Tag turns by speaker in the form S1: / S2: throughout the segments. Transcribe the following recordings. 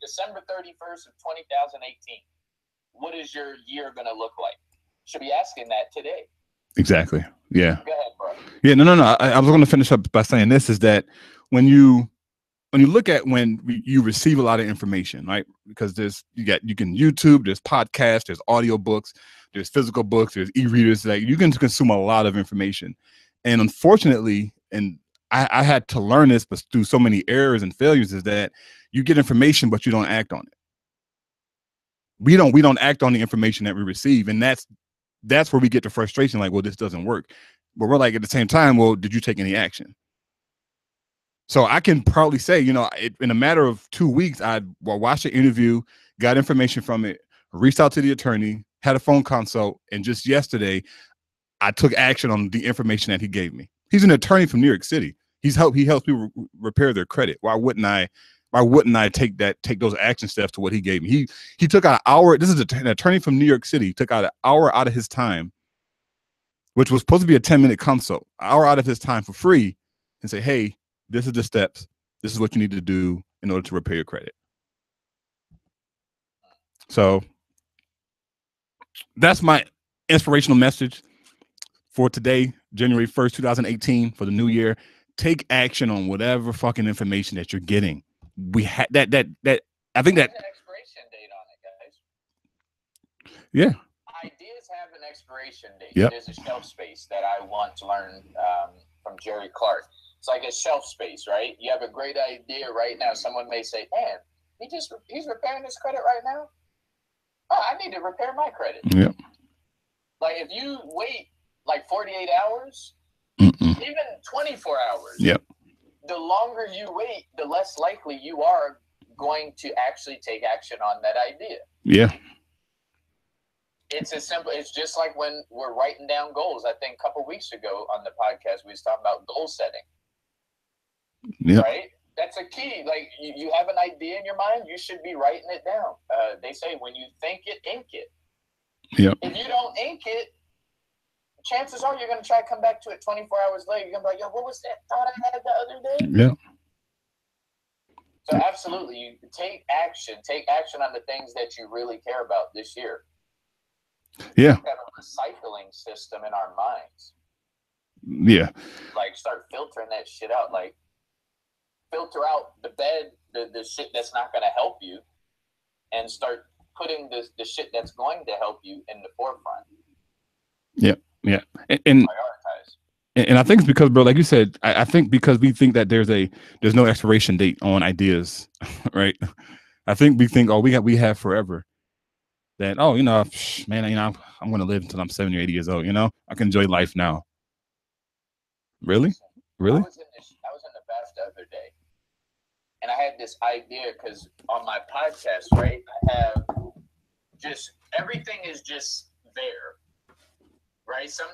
S1: December 31st of 2018. What is your year going to look like? Should be asking that today.
S2: Exactly. Yeah.
S1: Go ahead, bro.
S2: Yeah. No. I was going to finish up by saying this is that when you look at when you receive a lot of information, right? Because you can YouTube, there's podcasts, there's audio books, there's physical books, there's e-readers. Like you can consume a lot of information, and unfortunately, and I had to learn this, but through so many errors and failures, is that you get information, but you don't act on it. We don't act on the information that we receive, and that's where we get the frustration. Like, well, this doesn't work, but we're like at the same time, well, did you take any action? So I can proudly say, in a matter of 2 weeks, I watched the interview, got information from it, reached out to the attorney, had a phone consult, and just yesterday, I took action on the information that he gave me. He's an attorney from New York City. He helps people repair their credit. Why wouldn't I take those action steps to what he gave me? He took out an hour. This is an attorney from New York City. Took out an hour out of his time, which was supposed to be a 10-minute consult, an hour out of his time for free, and say, hey, this is the steps. This is what you need to do in order to repair your credit. So that's my inspirational message for today, January 1st, 2018, for the new year. Take action on whatever fucking information that you're getting. We had that. I think that
S1: an expiration date on it, guys.
S2: Yeah.
S1: Ideas have an expiration date.
S2: Yep.
S1: There's a shelf space that I want to learn from Jerry Clark. It's like a shelf space, right? You have a great idea right now. Someone may say, man, he's repairing his credit right now. Oh, I need to repair my credit.
S2: Yep.
S1: Like if you wait like 48 hours, even 24 hours,
S2: yep,
S1: the longer you wait, the less likely you are going to actually take action on that idea.
S2: Yeah.
S1: It's as simple. It's just like when we're writing down goals. I think a couple weeks ago on the podcast, we was talking about goal setting.
S2: Yep.
S1: Right? That's a key. Like you have an idea in your mind, you should be writing it down. They say when you think it, ink it.
S2: Yep.
S1: If you don't ink it, chances are you're going to try to come back to it 24 hours later. You're going to be like, yo, what was that thought I had the other day?
S2: Yeah.
S1: So absolutely, you take action. Take action on the things that you really care about this year.
S2: Yeah.
S1: We have a recycling system in our minds.
S2: Yeah.
S1: Like start filtering that shit out. Like filter out the shit that's not going to help you, and start putting the shit that's going to help you in the forefront.
S2: Yeah. Yeah. And I think it's because, bro, like you said, I think because we think that there's no expiration date on ideas, right? I think we think, oh, we have forever. That, oh, man, I'm going to live until I'm 70 or 80 years old. I can enjoy life now. Really?
S1: I was in the bath the other day, and I had this idea because on my podcast, right, I have just everything is just there, right? Some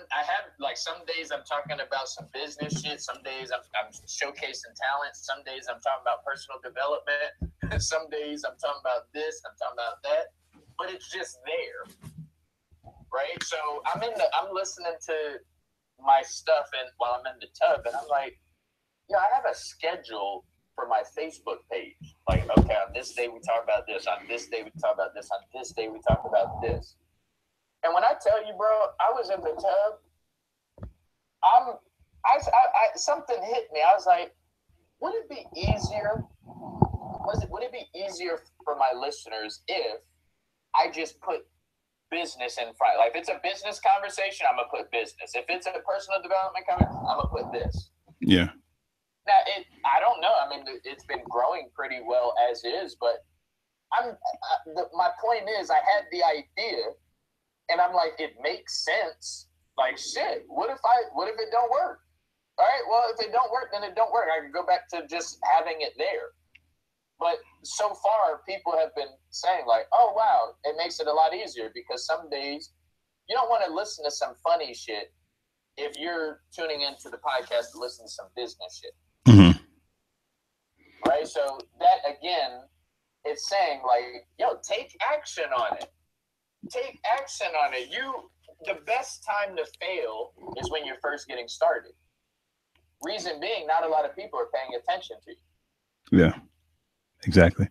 S1: days I'm talking about some business shit. Some days I'm showcasing talent. Some days I'm talking about personal development. Some days I'm talking about this. I'm talking about that. But it's just there, right? So I'm listening to my stuff and while I'm in the tub, and I'm like, I have a schedule for my Facebook page. Like, okay, on this day we talk about this. On this day we talk about this. On this day we talk about this. And when I tell you, bro, I was in the tub. Something hit me. I was like, would it be easier? Would it be easier for my listeners if I just put business in front? Like if it's a business conversation, I'm gonna put business. If it's a personal development conversation, I'm gonna put this.
S2: Yeah.
S1: Now I don't know. I mean, it's been growing pretty well as is, but my point is, I had the idea, and I'm like, it makes sense. Like shit. What if it don't work? All right. Well, if it don't work, then it don't work. I can go back to just having it there. But so far, people have been saying like, oh, wow, it makes it a lot easier because some days you don't want to listen to some funny shit if you're tuning into the podcast to listen to some business shit.
S2: Mm-hmm.
S1: Right? So that, again, it's saying like, yo, take action on it. Take action on it. The best time to fail is when you're first getting started. Reason being, not a lot of people are paying attention to you.
S2: Yeah. Exactly.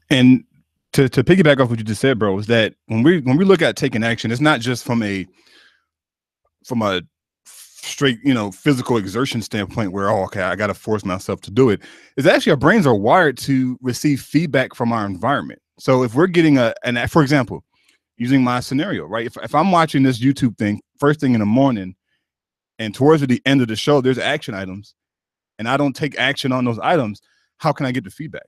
S2: And to piggyback off what you just said, bro, is that when we look at taking action, it's not just from a straight, physical exertion standpoint where, oh, okay, I got to force myself to do it. It's actually our brains are wired to receive feedback from our environment. So if we're getting for example, using my scenario, right? If I'm watching this YouTube thing first thing in the morning and towards the end of the show, there's action items and I don't take action on those items, how can I get the feedback?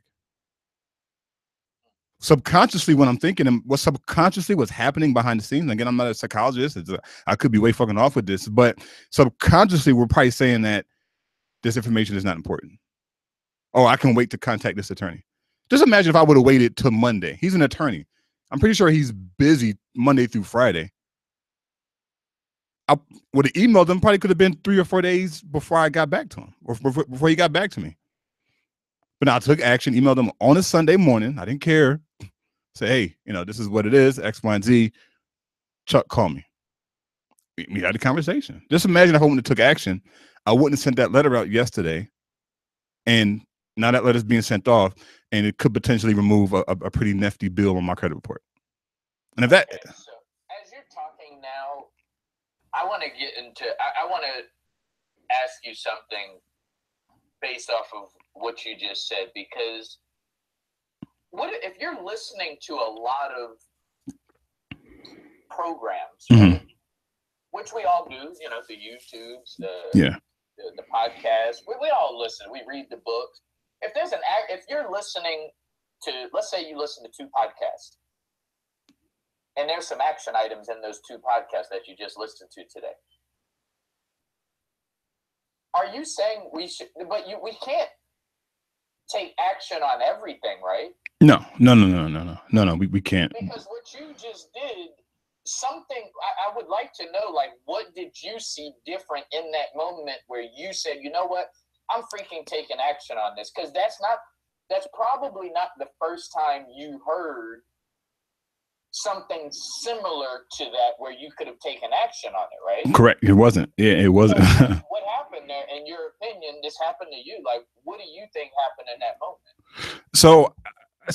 S2: Subconsciously, when I'm thinking and what subconsciously was happening behind the scenes, again, I'm not a psychologist. I could be way fucking off with this, but subconsciously, we're probably saying that this information is not important. Oh, I can wait to contact this attorney. Just imagine if I would have waited till Monday. He's an attorney. I'm pretty sure he's busy Monday through Friday. I would have emailed him. Probably could have been 3 or 4 days before I got back to him, or before he got back to me. But I took action, emailed him on a Sunday morning. I didn't care. Say, hey, this is what it is, X, Y, and Z. Chuck, call me. We had a conversation. Just imagine if I wouldn't have took action, I wouldn't have sent that letter out yesterday. And now that letter's being sent off, and it could potentially remove a pretty nifty bill on my credit report. And if that...
S1: Okay, so as you're talking now, I want to get into, I want to ask you something based off of what you just said, because what if you're listening to a lot of programs, right? Which we all do, the YouTubes, the podcasts, we all listen, we read the books. If you're listening to, let's say you listen to 2 podcasts, and there's some action items in those 2 podcasts that you just listened to today. Are you saying we should, but we can't take action on everything, right?
S2: No, we can't.
S1: Because what you just did, I would like to know, like, what did you see different in that moment where you said, you know what, I'm freaking taking action on this? Because that's probably not the first time you heard something similar to that where you could have taken action on it, right?
S2: Correct. It wasn't. Yeah, it wasn't.
S1: So what happened there? In your opinion, this happened to you. Like, what do you think happened in that moment?
S2: So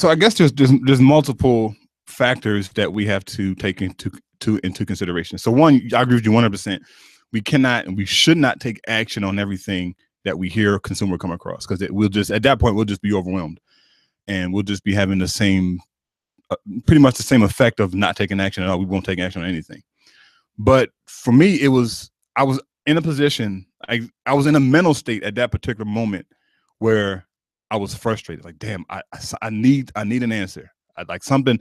S2: I guess there's multiple factors that we have to take into consideration. So one, I agree with you 100%. We cannot and we should not take action on everything that we hear a consumer come across, because at that point we'll just be overwhelmed, and we'll just be having the same, pretty much the same effect of not taking action at all. We won't take action on anything. But for me, I was in a position, I was in a mental state at that particular moment where I was frustrated. Like, damn, I need an answer. Something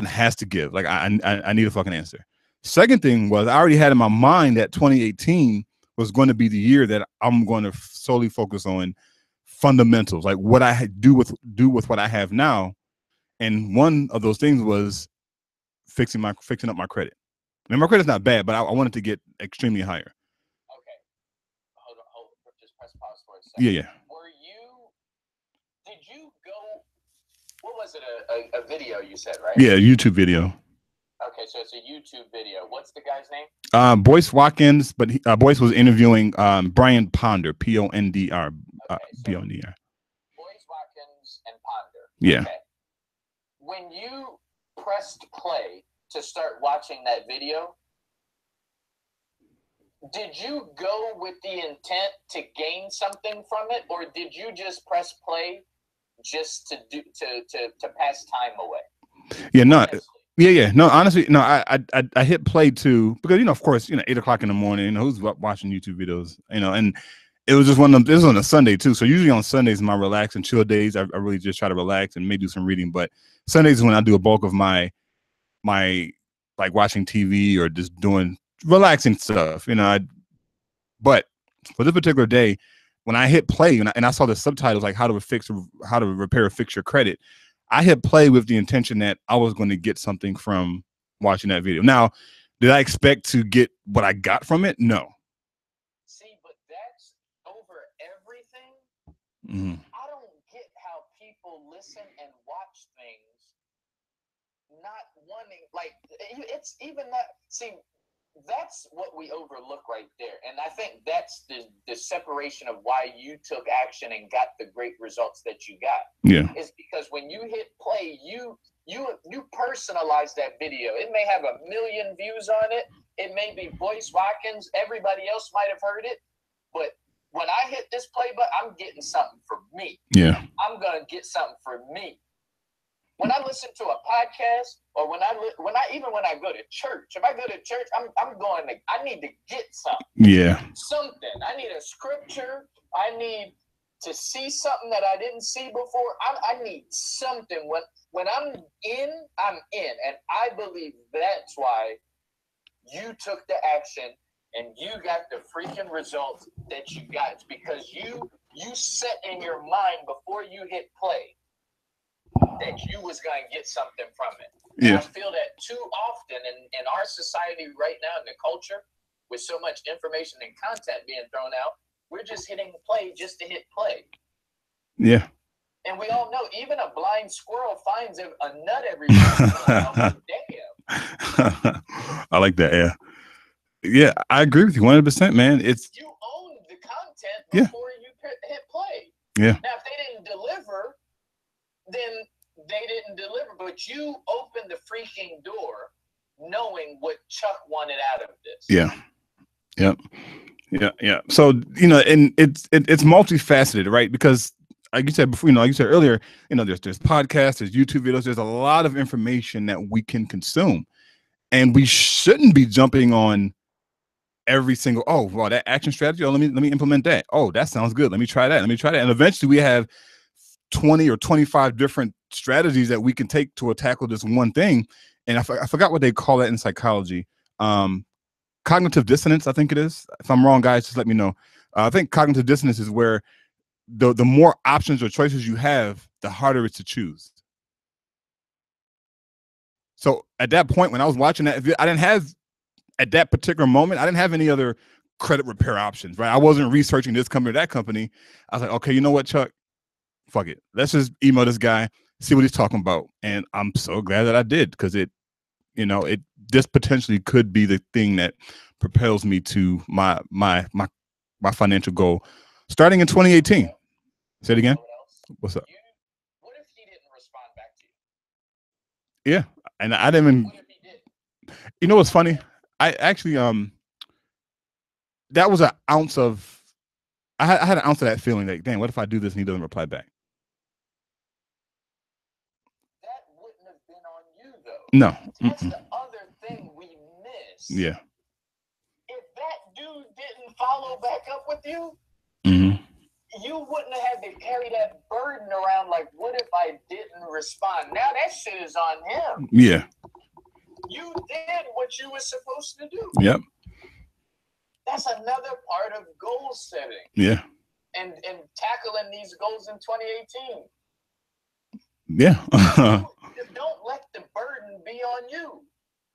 S2: has to give. Like, I need a fucking answer. Second thing was, I already had in my mind that 2018 was going to be the year that I'm going to solely focus on fundamentals, like what I do with what I have now. And one of those things was fixing up my credit. I mean, my credit's not bad, but I wanted to get extremely higher.
S1: Okay. Hold on. Just press pause for a second.
S2: Yeah.
S1: Did you go, what was it, a video you said, right?
S2: Yeah, YouTube video.
S1: Okay, so it's a YouTube video. What's the guy's name?
S2: Boyce Watkins, but Boyce was interviewing Brian Ponder, Pondr. Pondr.
S1: Boyce Watkins and Ponder.
S2: Yeah.
S1: Okay. When you pressed play to start watching that video, did you go with the intent to gain something from it, or did you just press play just to pass time away?
S2: Yeah, no. Yeah. No, honestly, no. I hit play too because of course 8:00 in the morning. Who's watching YouTube videos? And it was just one of them. This was on a Sunday too. So usually on Sundays, my relax and chill days, I really just try to relax and maybe do some reading. But Sundays is when I do a bulk of my like watching TV or just doing relaxing stuff. But for this particular day, when I hit play and I saw the subtitles like how to repair or fix your credit, I hit play with the intention that I was going to get something from watching that video. Now, did I expect to get what I got from it? No.
S1: See, but that's over everything.
S2: Mm-hmm.
S1: I don't get how people listen and watch things not wanting, like, it's even that. See, that's what we overlook right there. And I think that's the separation of why you took action and got the great results that you got.
S2: Yeah.
S1: Is because when you hit play, you personalize that video. It may have 1 million views on it. It may be Boyce Watkins. Everybody else might have heard it. But when I hit this play button, I'm getting something for me.
S2: Yeah.
S1: I'm going to get something for me. When I listen to a podcast, or when I go to church, if I go to church, I need to get something.
S2: Yeah.
S1: Something. I need a scripture. I need to see something that I didn't see before. I need something. When I'm in, and I believe that's why you took the action and you got the freaking results that you got. It's because you set in your mind before you hit play that you was going to get something from it. Yeah. And I feel that too often in our society right now, in the culture, with so much information and content being thrown out, we're just hitting play just to hit play. Yeah. And we all know, even a blind squirrel finds a nut every time. Damn.
S2: I like that. Yeah. Yeah, I agree with you 100%, man. It's
S1: you own the content before you hit play.
S2: Yeah.
S1: Now, if they didn't deliver, then they didn't deliver. But you opened the freaking door, knowing what Chuck wanted out of this.
S2: Yeah. Yep. Yeah. So and it's multifaceted, right? Because like you said before, like you said earlier, there's podcasts, there's YouTube videos, there's a lot of information that we can consume, and we shouldn't be jumping on every single, oh, well, that action strategy, oh, let me implement that. Oh, that sounds good. Let me try that. And eventually we have 20 or 25 different strategies that we can take to tackle this one thing. And I forgot what they call that in psychology. Cognitive dissonance, I think it is. If I'm wrong, guys, just let me know. I think cognitive dissonance is where the more options or choices you have, the harder it's to choose. So at that point, when I was watching that, I didn't have, at that particular moment, I didn't have any other credit repair options, right? I wasn't researching this company or that company. I was like, okay, you know what, Chuck? Fuck it. Let's just email this guy, see what he's talking about. And I'm so glad that I did, because this potentially could be the thing that propels me to my financial goal starting in 2018. Say it again. What's up?
S1: What if he didn't respond back to you?
S2: Yeah. And I didn't even,
S1: what if he did?
S2: You know what's funny? I actually, that was an ounce of, I had an ounce of that feeling like, dang, what if I do this and he doesn't reply back?
S1: That wouldn't have been on you, though.
S2: No.
S1: That's the other thing we miss.
S2: Yeah.
S1: If that dude didn't follow back up with you, you wouldn't have had to carry that burden around like, what if I didn't respond? Now that shit is on him.
S2: Yeah.
S1: You did what you were supposed to do.
S2: Yep.
S1: That's another part of goal setting.
S2: Yeah.
S1: And tackling these goals in 2018.
S2: Yeah.
S1: Don't let the burden be on you.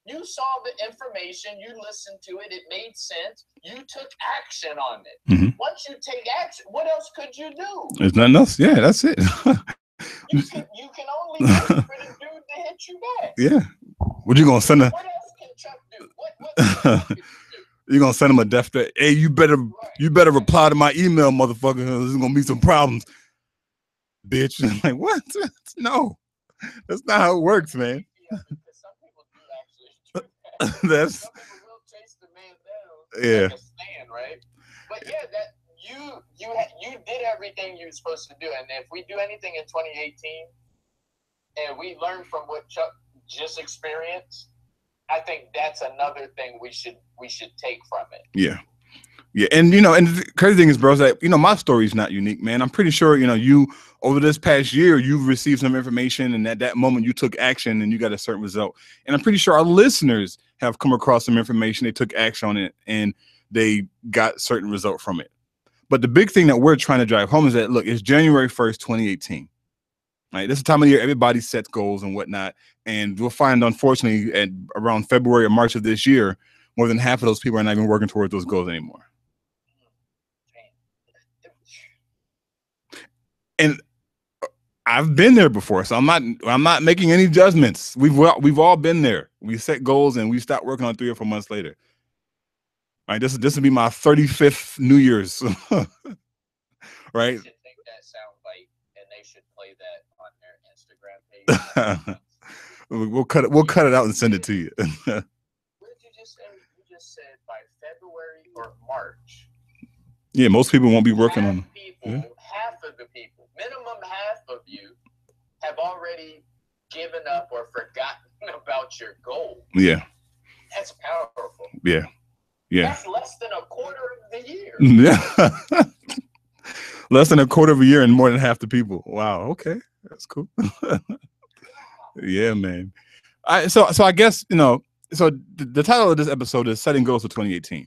S1: You saw the information, you listened to it, it made sense, you took action on it. Once you take action, what else could you do?
S2: There's nothing else. Yeah, that's it.
S1: You can only wait for the dude to hit you back.
S2: Yeah. What you gonna send
S1: What else can Chuck do? What else can you do?
S2: You're gonna send him a death threat. Hey, you better reply to my email, motherfucker. There's gonna be some problems, bitch. I'm like, what? No, that's not how it works, man.
S1: Yeah, because some people do actually do that.
S2: That's
S1: some people will chase the man down.
S2: Yeah.
S1: Like a stand, right? But yeah, that you did everything you were supposed to do, and if we do anything in 2018, and we learn from what Chuck just experienced, I think that's another thing we should take from it.
S2: Yeah. Yeah. And, and the crazy thing is, bro, is that, my story is not unique, man. I'm pretty sure, you over this past year, you've received some information, and at that moment you took action and you got a certain result. And I'm pretty sure our listeners have come across some information. They took action on it and they got certain result from it. But the big thing that we're trying to drive home is that, look, it's January 1st, 2018. Right? This is the time of year everybody sets goals and whatnot. And we'll find, unfortunately, at around February or March of this year, more than half of those people are not even working towards those goals anymore. And I've been there before, so I'm not making any judgments. We've all been there. We set goals and we start working on 3 or 4 months later. Right. This will be my 35th New Year's. Right.
S1: They should take that sound bite and they should play that on their Instagram page.
S2: We'll cut it out and send it to you.
S1: What did you just say? You just said by February or March.
S2: Yeah, most people won't be working on
S1: people, half of the people, minimum half of you have already given up or forgotten about your goal.
S2: Yeah.
S1: That's powerful.
S2: Yeah. Yeah.
S1: That's less than a quarter of the year.
S2: Yeah. Less than a quarter of a year and more than half the people. Wow. Okay. That's cool. Yeah, man. So I guess, so the title of this episode is Setting Goals for 2018.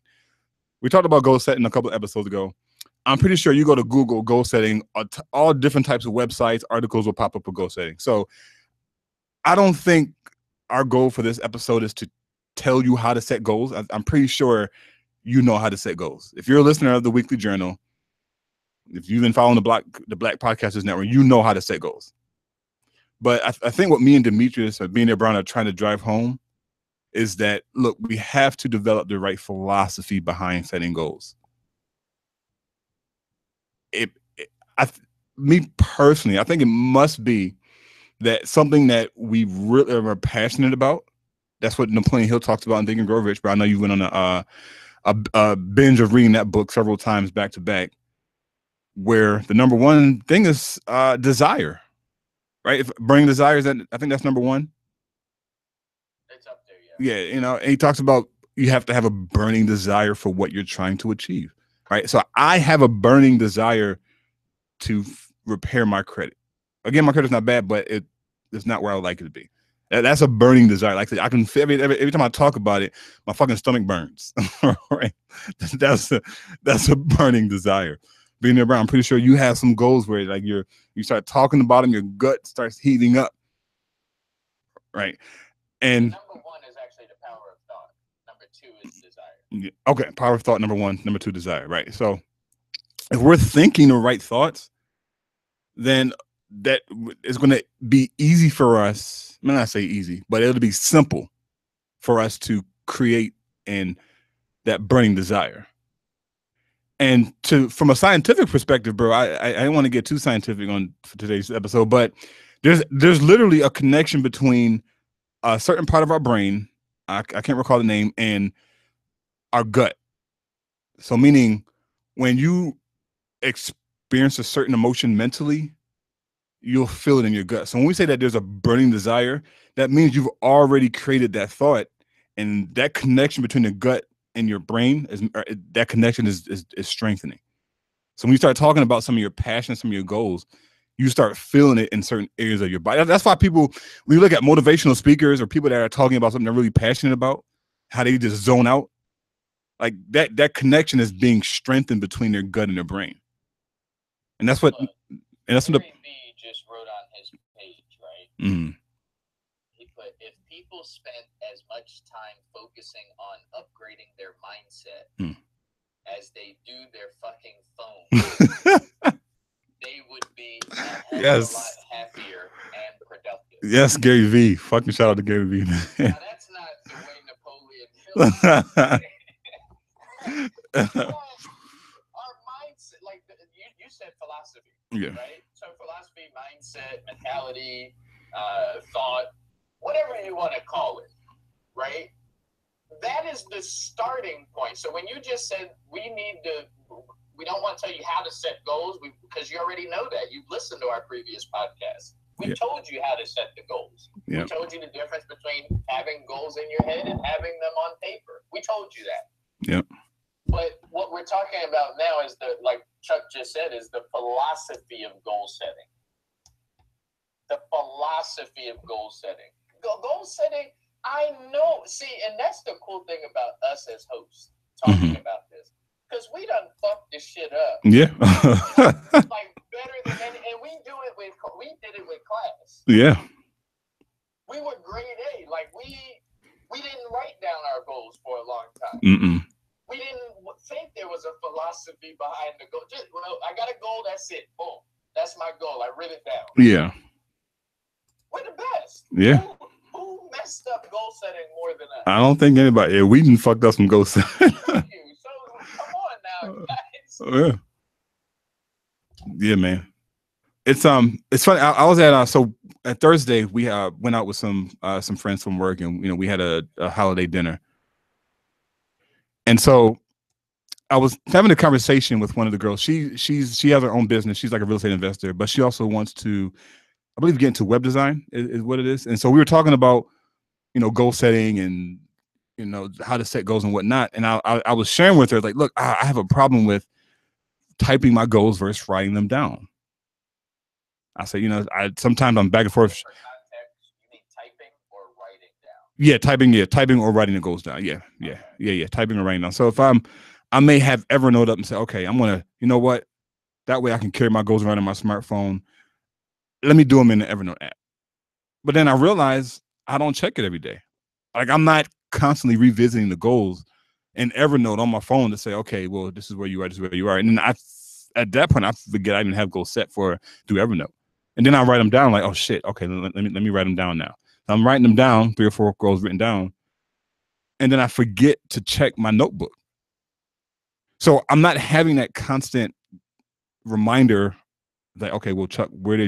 S2: We talked about goal setting a couple of episodes ago. I'm pretty sure you go to Google goal setting, all different types of websites, articles will pop up for goal setting. So I don't think our goal for this episode is to tell you how to set goals. I'm pretty sure you know how to set goals. If you're a listener of the Weekly Journal, if you've been following the Black Podcasters Network, you know how to set goals. But I think what me and Demetrius or Billionaire Brown are trying to drive home is that, look, we have to develop the right philosophy behind setting goals. Me personally, I think it must be that something that we really are passionate about. That's what Napoleon Hill talks about in Think and Grow Rich. But I know you went on a binge of reading that book several times back to back, where the number one thing is desire, right? If burning desire, I think that's number one.
S1: It's up there,
S2: yeah. And he talks about you have to have a burning desire for what you're trying to achieve, right? So I have a burning desire to repair my credit. Again, my credit's not bad, but it's not where I would like it to be. That's a burning desire. Like I can feel every time I talk about it, my fucking stomach burns. Right? That's a burning desire. Billionaire Brown, I'm pretty sure you have some goals where like you start talking about them, your gut starts heating up. Right. And
S1: number one is actually the power of thought. Number two is desire.
S2: Yeah, okay. Power of thought, number one. Number two, desire. Right. So if we're thinking the right thoughts, then that is going to be easy for us. I'm not say easy, but it'll be simple for us to create that burning desire. And from a scientific perspective, bro, I don't want to get too scientific for today's episode, but there's literally a connection between a certain part of our brain, I can't recall the name, and our gut. So meaning when you experience a certain emotion mentally, you'll feel it in your gut. So when we say that there's a burning desire, that means you've already created that thought, and that connection between the gut and your brain that connection is strengthening. So when you start talking about some of your passions, some of your goals, you start feeling it in certain areas of your body. That's why when you look at motivational speakers or people that are talking about something they're really passionate about, how they just zone out, like that connection is being strengthened between their gut and their brain. And that's what Gary
S1: V just wrote on his page, right?
S2: Mm-hmm.
S1: He put, if people spent as much time focusing on upgrading their mindset as they do their fucking phone, they would be a lot happier and productive.
S2: Yes, Gary V. Fucking shout out to Gary V.
S1: Now, that's not the way Napoleon Hill. Our mindset, like you said, philosophy, right? So philosophy, mindset, mentality, thought, whatever you want to call it, right? That is the starting point. So when you just said we don't want to tell you how to set goals because you already know that. You've listened to our previous podcast. We told you how to set the goals. We told you the difference between having goals in your head and having them on paper. We told you that.
S2: Yep.
S1: But what we're talking about now is like Chuck just said, is the philosophy of goal setting. The philosophy of goal setting. Goal setting, I know. See, and that's the cool thing about us as hosts talking about this. Because we done fucked this shit up.
S2: Yeah.
S1: Like better than any, and we did it with class.
S2: Yeah.
S1: We were grade A. Like we didn't write down our goals for a long time. We didn't think there was a philosophy behind the goal. I got a goal, that's it. Boom. That's my goal. I wrote it down.
S2: Yeah.
S1: We're the best.
S2: Yeah.
S1: Who messed up goal setting more than us?
S2: I don't think anybody. Yeah, we didn't fucked up some goal setting. Yeah. Yeah, man. It's funny. I was at so at Thursday we went out with some friends from work, and we had a holiday dinner, and so I was having a conversation with one of the girls. She has her own business. She's like a real estate investor, but she also wants to, I believe, get into web design is what it is. And so we were talking about goal setting and how to set goals and whatnot. And I was sharing with her like, look, I have a problem with typing my goals versus writing them down. I said, I sometimes I'm back and forth.
S1: For context, you mean typing or writing down?
S2: Yeah, typing or writing the goals down. Yeah, typing or writing down. So if I may have Evernote up and say, okay, I'm gonna, you know what? That way I can carry my goals around on my smartphone. Let me do them in the Evernote app. But then I realize I don't check it every day. Like I'm not constantly revisiting the goals in Evernote on my phone to say, okay, well, this is where you are, this is where you are. And then at that point, I forget I even have goals set for through Evernote. And then I write them down like, oh shit, okay, let me write them down now. So I'm writing them down, 3 or 4 goals written down. And then I forget to check my notebook. So I'm not having that constant reminder that, okay, well, Chuck, where are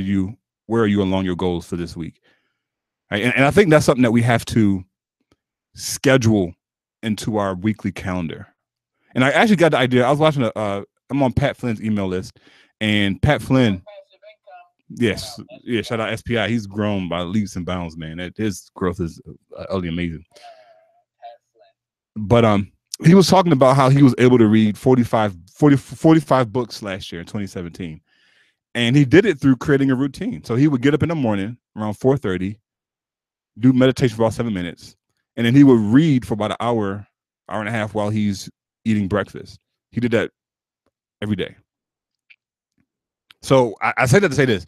S2: you along your goals for this week? Right? And I think that's something that we have to schedule into our weekly calendar. And I actually got the idea. I was watching I'm on Pat Flynn's email list, and Pat Flynn, yes, yeah, shout out SPI. He's grown by leaps and bounds, man. His growth is utterly amazing. But he was talking about how he was able to read 45 books last year in 2017. And he did it through creating a routine. So he would get up in the morning around 4:30, do meditation for about 7 minutes, and then he would read for about an hour and a half while he's eating breakfast. He did that every day. So I say that to say this.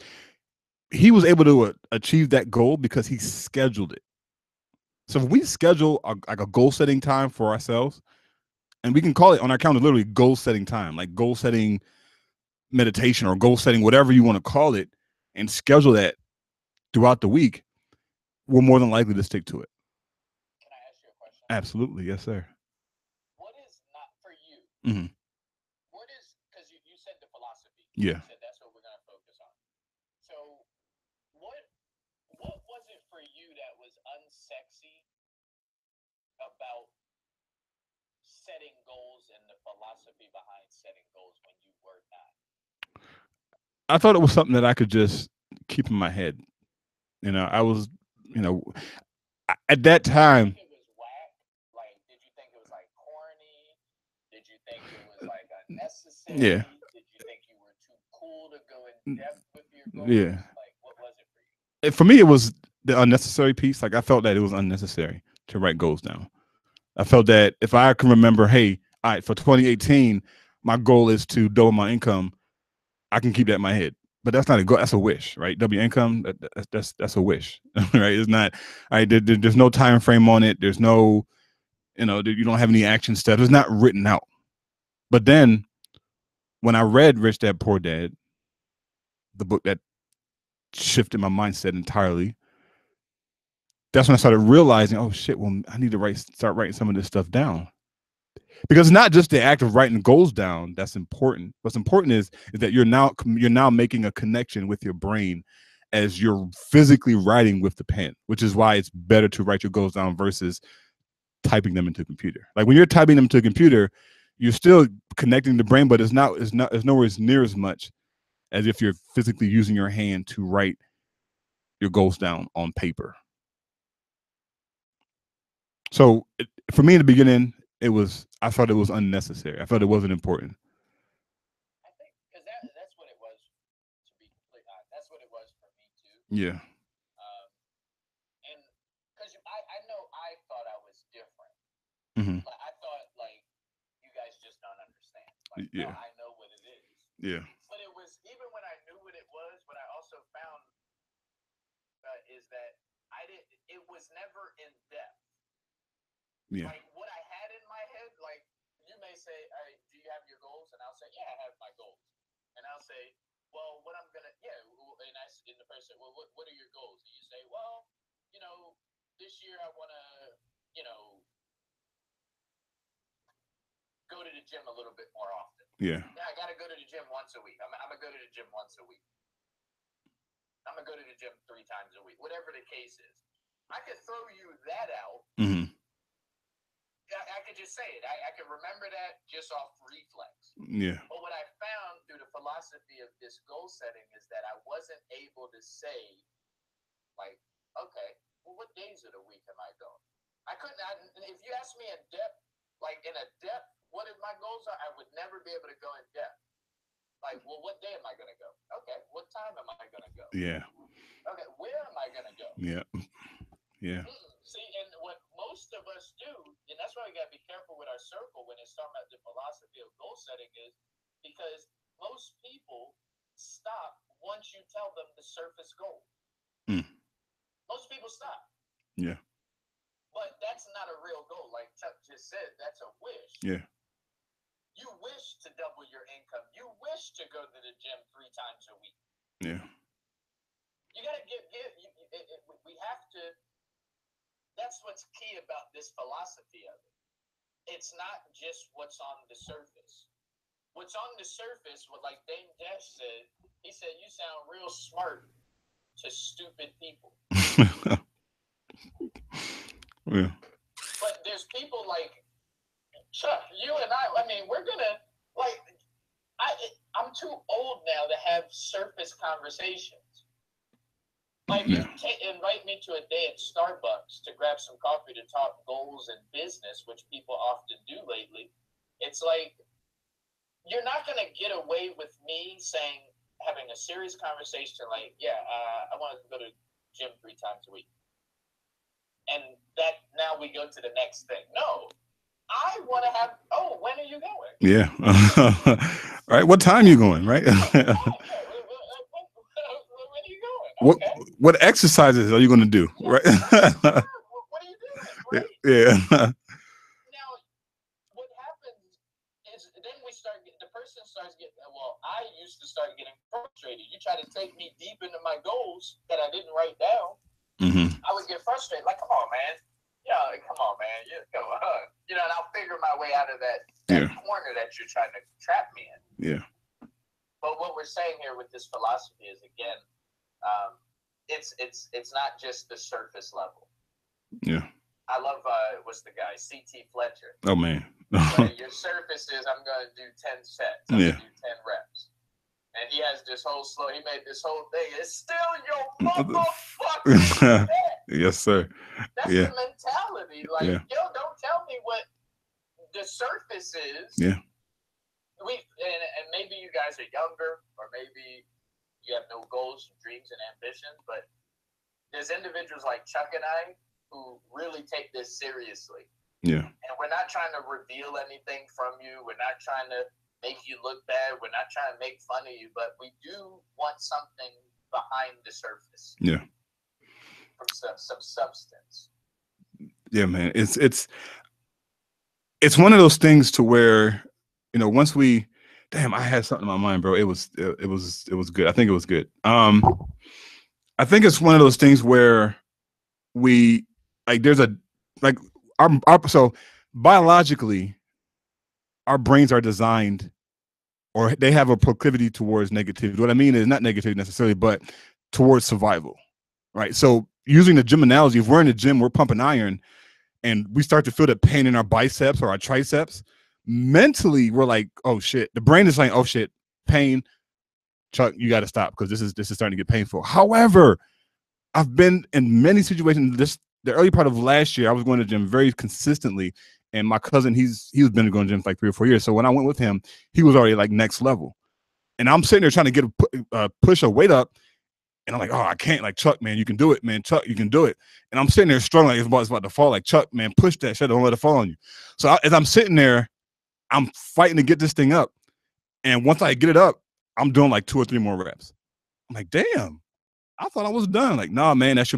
S2: He was able to achieve that goal because he scheduled it. So if we schedule like a goal setting time for ourselves, and we can call it on our calendar literally goal setting time, like goal setting meditation or goal setting, whatever you want to call it, and schedule that throughout the week, we're more than likely to stick to it.
S1: Can I ask you a question?
S2: Absolutely. Yes, sir.
S1: What is not for you?
S2: Mm-hmm.
S1: What is, because you said the philosophy.
S2: Yeah.
S1: You said that's what we're going to focus on. So what was it for you that was unsexy about setting goals and the philosophy behind setting goals when you were not?
S2: I thought it was something that I could just keep in my head. I was, at that time.
S1: Did you think it was whack? Like, did you think it was like corny? Did you think it was like unnecessary?
S2: Yeah.
S1: Did you think you were too cool to go in depth with your goals?
S2: Yeah.
S1: Like, what was it for you?
S2: For me, it was the unnecessary piece. Like I felt that it was unnecessary to write goals down. I felt that if I can remember, hey, all right, for 2018, my goal is to double my income. I can keep that in my head. But that's not a goal. That's a wish, right? Double your income. That's a wish, right? It's not. All right. There's no time frame on it. There's no, you don't have any action steps. It's not written out. But then, when I read Rich Dad Poor Dad, the book that shifted my mindset entirely, that's when I started realizing, oh shit, well, I need to start writing some of this stuff down. Because it's not just the act of writing goals down that's important. What's important is that you're now making a connection with your brain as you're physically writing with the pen, which is why it's better to write your goals down versus typing them into a computer. Like when you're typing them to a computer, you're still connecting the brain, but it's nowhere near as much as if you're physically using your hand to write your goals down on paper. So for me in the beginning, I thought it was unnecessary. I thought it wasn't important.
S1: I think because that's what it was. To be completely honest, that's what it was for me too.
S2: Yeah.
S1: And because I know I thought I was different.
S2: Mm-hmm.
S1: Like I thought like you guys just don't understand. Like
S2: Yeah.
S1: no, I know what it is.
S2: Yeah.
S1: But it was even when I knew what it was. What I also found is that I didn't. It was never in depth.
S2: Yeah.
S1: Like what I had in my head, like you may say, "All right, do you have your goals?" And I'll say, "Yeah, I have my goals." And I'll say, "Well, what I'm gonna, yeah." And the person, "Well, what are your goals?" And you say, "Well, this year I want to, go to the gym a little bit more often."
S2: Yeah.
S1: Then I go to the gym once a week. I'm gonna go to the gym once a week. I'm gonna go to the gym 3 times a week. Whatever the case is, I could throw you that out.
S2: Mm-hmm.
S1: I could just say it. I could remember that just off reflex.
S2: Yeah.
S1: But what I found through the philosophy of this goal setting is that I wasn't able to say, like, okay, well, what days of the week am I going? I couldn't. If you ask me in depth, what my goals are, I would never be able to go in depth. Like, well, what day am I going to go? Okay, what time am I going to go?
S2: Yeah.
S1: Okay, where am I going to go?
S2: Yeah. Yeah.
S1: See, and what most of us do, and that's why we got to be careful with our circle when it's talking about the philosophy of goal setting, is because most people stop once you tell them the surface goal. Most people stop.
S2: Yeah.
S1: But that's not a real goal. Like Chuck just said, that's a wish.
S2: Yeah.
S1: You wish to double your income. You wish to go to the gym 3 times a week.
S2: Yeah.
S1: You got to we have to. That's what's key about this philosophy of it. It's not just what's on the surface. What's on the surface, what like Dame Dash said, he said, you sound real smart to stupid people.
S2: Yeah.
S1: But there's people like Chuck, you and I mean, we're going to, like, I'm too old now to have surface conversations. Like, you invite me to a day at Starbucks to grab some coffee to talk goals and business, which people often do lately. It's like, you're not going to get away with me having a serious conversation like, I want to go to the gym 3 times a week. And that now we go to the next thing. No, I want to have, when are you going?
S2: Yeah. Right. What time are you going? Right. What exercises are you going to do? Right.
S1: What are you doing? Right?
S2: Yeah.
S1: Now, what happens is then the person starts getting, I used to start getting frustrated. You try to take me deep into my goals that I didn't write down.
S2: Mm-hmm.
S1: I would get frustrated. Like, come on, man. Come on, man. And I'll figure my way out of that corner that you're trying to trap me in.
S2: Yeah.
S1: But what we're saying here with this philosophy is, again, it's not just the surface level.
S2: Yeah.
S1: I love what's the guy, C.T. Fletcher.
S2: Oh man.
S1: Your surface is I'm going to do 10 sets. I'm going to do 10 reps. And he has this whole he made this whole thing. It's still your motherfucking
S2: Yes, sir.
S1: That's the mentality. Like, don't tell me what the surface is.
S2: Yeah.
S1: And maybe you guys are younger, or maybe you have no goals, dreams, and ambitions, but there's individuals like Chuck and I who really take this seriously.
S2: Yeah.
S1: And we're not trying to reveal anything from you. We're not trying to make you look bad. We're not trying to make fun of you, but we do want something behind the surface.
S2: Yeah.
S1: From some substance.
S2: Yeah, man. It's one of those things to where, once I had something in my mind, bro. It was good. I think it was good. I think it's one of those things where we so biologically, our brains are designed, or they have a proclivity towards negativity. What I mean is not negativity necessarily, but towards survival, right? So using the gym analogy, if we're in the gym, we're pumping iron, and we start to feel the pain in our biceps or our triceps, mentally we're like, oh shit. The brain is like, oh shit, pain. Chuck, you got to stop because this is starting to get painful. However, I've been in many situations. The early part of last year, I was going to the gym very consistently, and my cousin, he's been going to the gym for like 3 or 4 years. So when I went with him, he was already like next level, and I'm sitting there trying to get push a weight up, and I'm like, oh, I can't. Like, Chuck, man, you can do it, man. Chuck, you can do it. And I'm sitting there struggling, like it's about to fall. Like, Chuck, man, push that shit. Don't let it fall on you. So as I'm sitting there, I'm fighting to get this thing up, and once I get it up, I'm doing like 2 or 3 more reps. I'm like, damn, I thought I was done. Like, nah, man, that's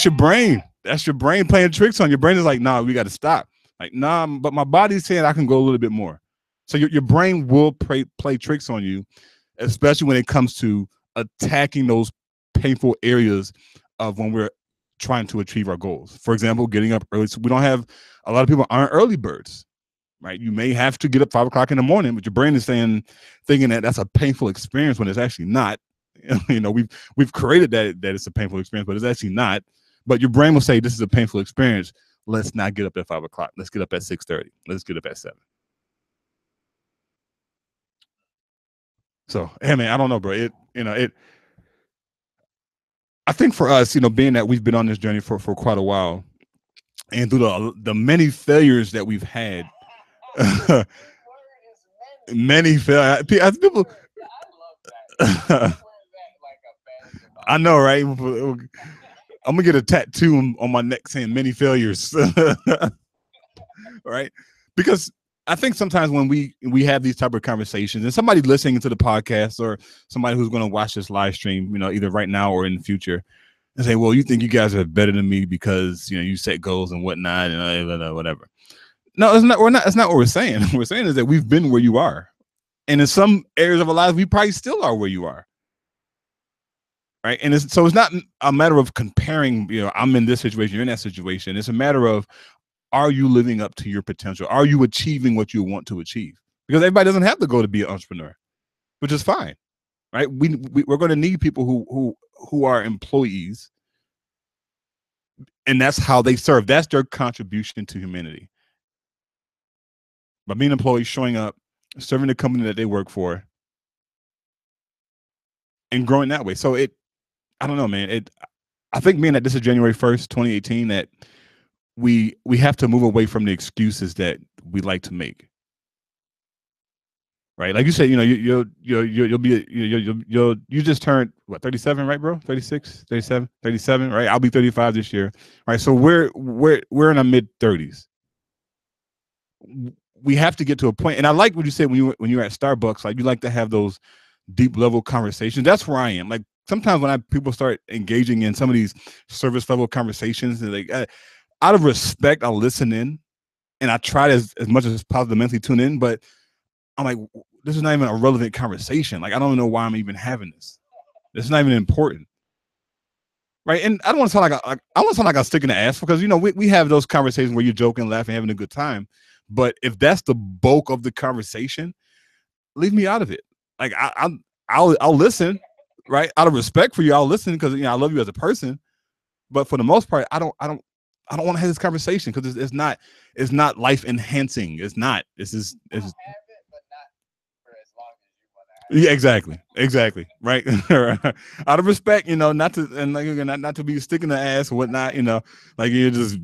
S2: your brain. That's your brain playing tricks on you. Your brain is like, nah, we got to stop. Like, nah, but my body's saying I can go a little bit more. So your brain will play tricks on you, especially when it comes to attacking those painful areas of when we're trying to achieve our goals. For example, getting up early. So we don't have a lot of people aren't early birds. right? You may have to get up 5 o'clock in the morning, but your brain is thinking that that's a painful experience when it's actually not. You know, we've created that it's a painful experience, but it's actually not. But your brain will say this is a painful experience. Let's not get up at 5 o'clock. Let's get up at 6:30. Let's get up at 7. So, hey man, I don't know, bro. I think for us, being that we've been on this journey for quite a while, and through the many failures that we've had, many failures. People. I know, right? I'm gonna get a tattoo on my neck saying many failures, right? Because I think sometimes when we have these type of conversations, and somebody listening to the podcast or somebody who's going to watch this live stream, either right now or in the future, and say, "Well, you think you guys are better than me because you set goals and whatnot and whatever." No, it's not. We're not. That's not what we're saying. What we're saying is that we've been where you are, and in some areas of our lives, we probably still are where you are. Right. And so it's not a matter of comparing, I'm in this situation, you're in that situation. It's a matter of, are you living up to your potential? Are you achieving what you want to achieve? Because everybody doesn't have to go to be an entrepreneur, which is fine. Right. We're going to need people who are employees. And that's how they serve. That's their contribution to humanity. By being employees, showing up, serving the company that they work for, and growing that way. So I don't know, man. I think being that this is January 1st, 2018, that we have to move away from the excuses that we like to make. Right, like you said, you'll be you just turned what, 37, right, bro? 36, 37, 37, right? I'll be 35 this year. Right, so we're in our mid 30s. We have to get to a point, and I like what you said when you're at Starbucks. Like, you like to have those deep level conversations. That's where I am. Like, sometimes when people start engaging in some of these service level conversations, and like, out of respect, I'll listen in, and I try to as much as possible to mentally tune in. But I'm like, this is not even a relevant conversation. Like, I don't know why I'm even having this. It's not even important, right? And I don't want to sound like I don't sound like I'm sticking the ass, because we have those conversations where you're joking, laughing, having a good time. But if that's the bulk of the conversation, leave me out of it. Like, I'll listen, right? Out of respect for you, I'll listen, because I love you as a person. But for the most part, I don't want to have this conversation, because it's not life enhancing. It's not. It's yeah, exactly, right. Out of respect, not to be sticking the ass or whatnot, like you're just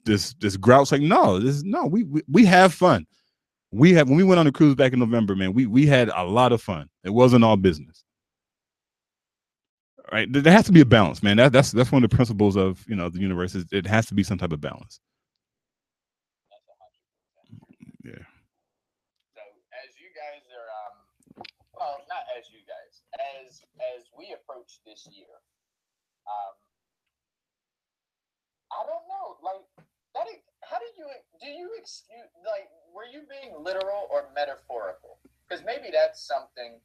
S2: this grouch. Like, no, we have fun. When we went on the cruise back in November, man, we had a lot of fun. It wasn't all business, right? There has to be a balance, man. That's one of the principles of the universe. It has to be some type of balance. Yeah.
S1: So as you guys are, well, not as you guys, as we approach this year, I don't know, like, that. How do you excuse, like, were you being literal or metaphorical? Because maybe that's something.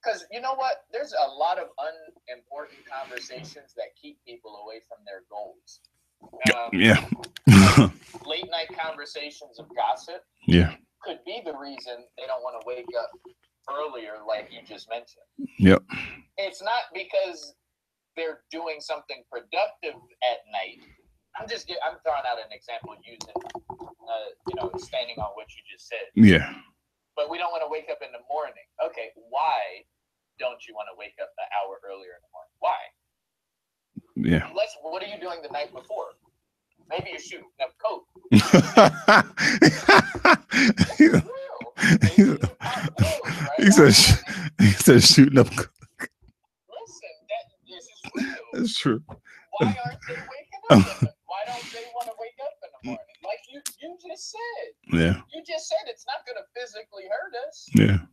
S1: Because you know what? There's a lot of unimportant conversations that keep people away from their goals.
S2: Yeah.
S1: Late night conversations of gossip.
S2: Yeah.
S1: Could be the reason they don't want to wake up earlier, like you just mentioned.
S2: Yep.
S1: It's not because they're doing something productive at night. I'm throwing out an example using, standing on what you just said.
S2: Yeah.
S1: But we don't want to wake up in the morning. Okay, why don't you want to wake up an hour earlier in the morning? Why?
S2: Yeah.
S1: What are you doing the night before? Maybe you're shooting up coke.
S2: He said shooting up coke.
S1: Listen, this is real.
S2: That's true.
S1: Why aren't they waking up? Why don't they want to wake up in the morning? Like you just said.
S2: Yeah.
S1: You just said it's not going to physically hurt us.
S2: Yeah.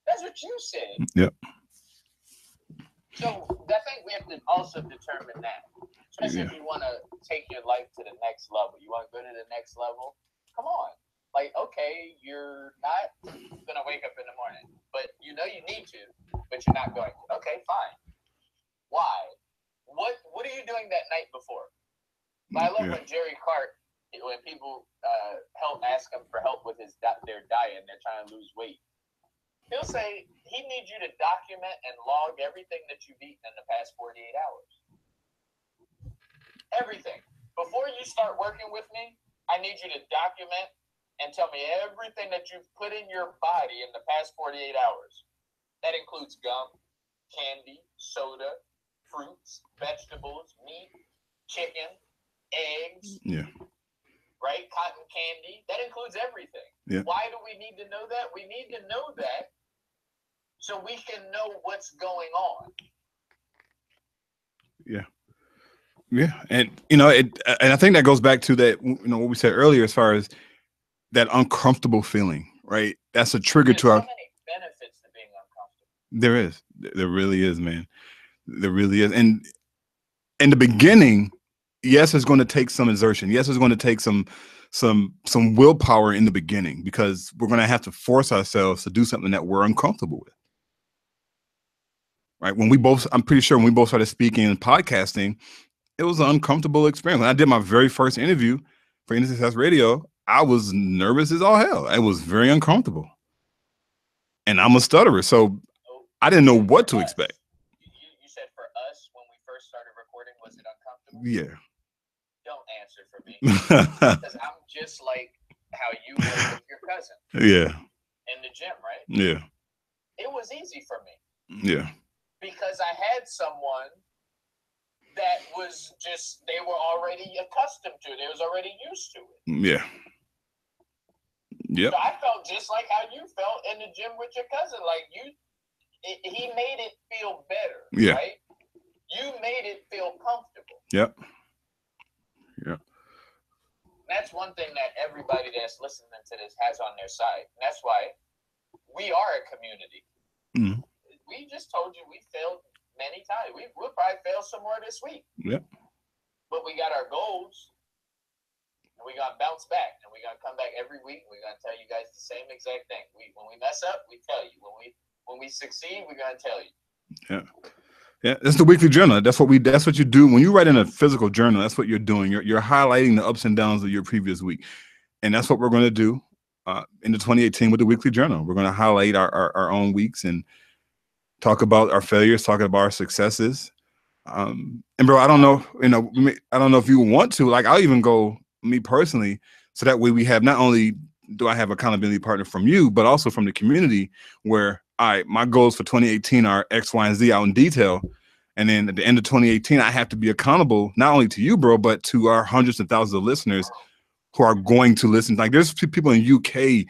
S1: That's what you said.
S2: Yep.
S1: So I think we have to also determine that. Especially if you want to take your life to the next level. You want to go to the next level? Come on. Like, okay, you're not going to wake up in the morning, but you need to, but you're not going to. Okay, fine. Why? What are you doing that night before? I love when Jerry Clark, when people ask him for help with their diet and they're trying to lose weight, he'll say he needs you to document and log everything that you've eaten in the past 48 hours. Everything. Before you start working with me, I need you to document and tell me everything that you've put in your body in the past 48 hours. That includes gum, candy, soda, fruits, vegetables, meat, chicken, eggs.
S2: Yeah.
S1: Right? Cotton candy. That includes everything.
S2: Yeah.
S1: Why do we need to know that? We need to know that so we can know what's going on.
S2: Yeah. Yeah. And, and I think that goes back to that, what we said earlier, as far as that uncomfortable feeling, right? That's a trigger to
S1: There's so many benefits to being uncomfortable.
S2: There is. There really is, man. There really is. And in the beginning, yes, it's going to take some exertion. Yes, it's going to take some willpower in the beginning, because we're going to have to force ourselves to do something that we're uncomfortable with. Right? I'm pretty sure when we both started speaking and podcasting, it was an uncomfortable experience. When I did my very first interview for Indie Success Radio, I was nervous as all hell. It was very uncomfortable. And I'm a stutterer, so I didn't know what to expect.
S1: You said for us, when we first started recording, was it uncomfortable?
S2: Yeah.
S1: Don't answer for me. Because I'm just like how you were with your cousin.
S2: Yeah.
S1: In the gym, right?
S2: Yeah.
S1: It was easy for me.
S2: Yeah.
S1: Because I had someone that was just, they were already accustomed to it. They was already used to it.
S2: Yeah. Yep.
S1: So I felt just like how you felt in the gym with your cousin. Like he made it feel better.
S2: Yeah.
S1: Right? You made it feel comfortable.
S2: Yep. Yep.
S1: That's one thing that everybody that's listening to this has on their side. And that's why we are a community.
S2: Mm-hmm.
S1: We just told you we failed many times. We'll probably fail some more this week.
S2: Yep. But
S1: we got our goals, and we're going to bounce back, and we're going to come back every week. We're going to tell you guys the same exact thing. When we mess up, we tell you. When we succeed, we're going to tell you.
S2: Yeah. Yeah, it's the weekly journal. That's what you do. When you write in a physical journal, that's what you're doing. You're highlighting the ups and downs of your previous week. And that's what we're going to do in the 2018 with the weekly journal. We're going to highlight our own weeks and talk about our failures, talk about our successes. And bro, I don't know if you want to, like, I'll even go me personally. So that way we have, not only do I have accountability partner from you, but also from the community, where, all right, my goals for 2018 are X, Y, and Z out in detail. And then at the end of 2018, I have to be accountable, not only to you, bro, but to our hundreds of thousands of listeners who are going to listen. Like, there's people in UK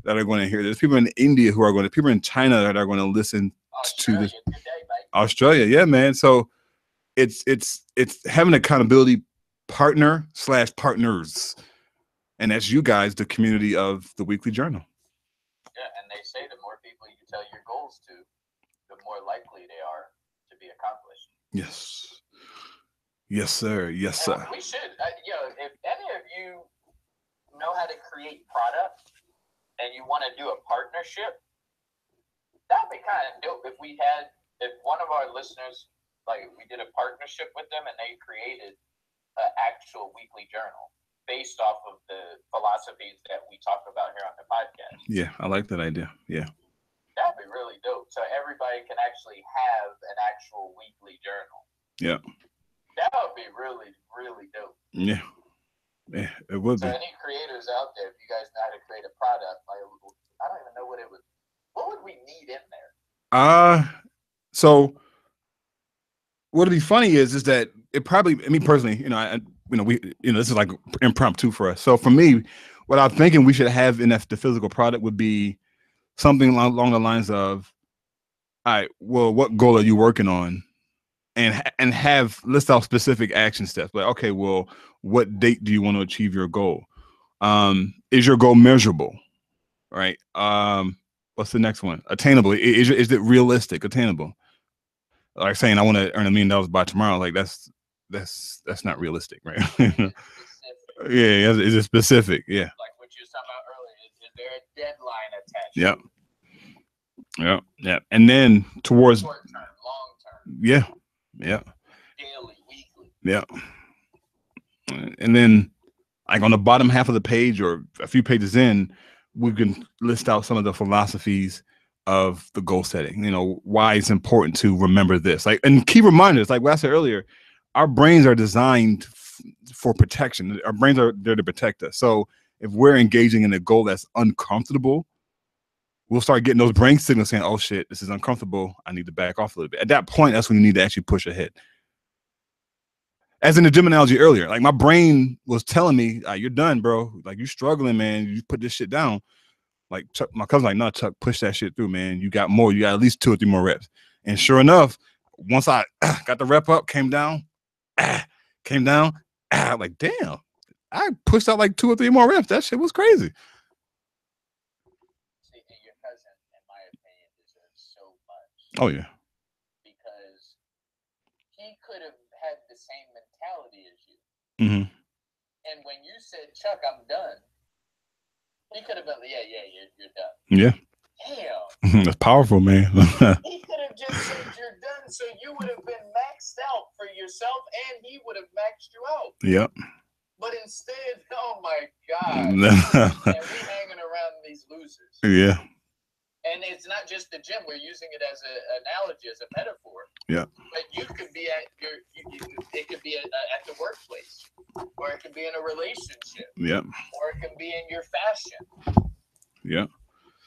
S2: that are going to hear this. People in India who are going to, people in China that are going to listen to this. Australia, yeah, man. So it's having an accountability partner / partners. And that's you guys, the community of the weekly journal.
S1: Yeah, and they say the more people you tell your goals to, the more likely they are to be accomplished.
S2: Yes. Yes, sir. Yes, sir.
S1: We should, if any of you know how to create product and you want to do a partnership, that would be kind of dope if one of our listeners, like, we did a partnership with them and they created an actual weekly journal based off of the philosophies that we talk about here on the podcast.
S2: Yeah, I like that idea. Yeah.
S1: That'd be really dope. So everybody can actually have an actual weekly journal.
S2: Yeah.
S1: That would be really, really dope.
S2: Yeah. Yeah, it would be.
S1: So any creators out there, if you guys know how to create a product, like, I don't even know what would we need in there?
S2: So what would be funny is that it probably, me personally, this is like impromptu for us. So for me, what I'm thinking we should have in the physical product would be something along the lines of, all right, well, what goal are you working on? And have list out specific action steps. Like, okay, well, what date do you want to achieve your goal? Is your goal measurable? Right. What's the next one? Attainable. Is it realistic? Attainable. Like saying I want to earn $1 million by tomorrow. Like that's not realistic, right? Yeah. Is it specific? Yeah.
S1: Like what you were talking about earlier. Is there a deadline attached?
S2: Yep. Yeah. And then towards
S1: short term, long term.
S2: Yeah. Yeah.
S1: Daily, weekly.
S2: Yeah. And then Like on the bottom half of the page or a few pages in, we can list out some of the philosophies of the goal setting, you know, why it's important to remember this. Like, and key reminders, like what I said earlier, our brains are designed for protection. Our brains are there to protect us. So if we're engaging in a goal that's uncomfortable, we'll start getting those brain signals saying, oh shit, this is uncomfortable. I need to back off a little bit. At that point, that's when you need to actually push ahead. As in the gym analogy earlier, like my brain was telling me, you're done, bro. Like you're struggling, man. You put this shit down. Like Chuck, my cousin's like, no, Chuck, push that shit through, man. You got more. You got at least 2 or 3 more reps. And sure enough, once I got the rep up, came down, like, damn, I pushed out like 2 or 3 more reps. That shit was crazy.
S1: See, your cousin, in my opinion, deserves so much.
S2: Oh, yeah.
S1: Because he could have had the same mentality as you.
S2: Mm-hmm.
S1: And when you said, Chuck, I'm done, he could have been, you're done.
S2: Yeah.
S1: Damn.
S2: That's powerful, man.
S1: He could have just said you're done, so you would have been maxed out for yourself, and he would have maxed you out.
S2: Yep.
S1: But instead, oh my God, and we hanging around these losers.
S2: Yeah.
S1: And it's not just the gym. We're using it as an analogy, as a metaphor.
S2: Yeah.
S1: But you could be at it could be at the workplace, or it could be in a relationship.
S2: Yeah.
S1: Or it could be in your fashion.
S2: Yeah.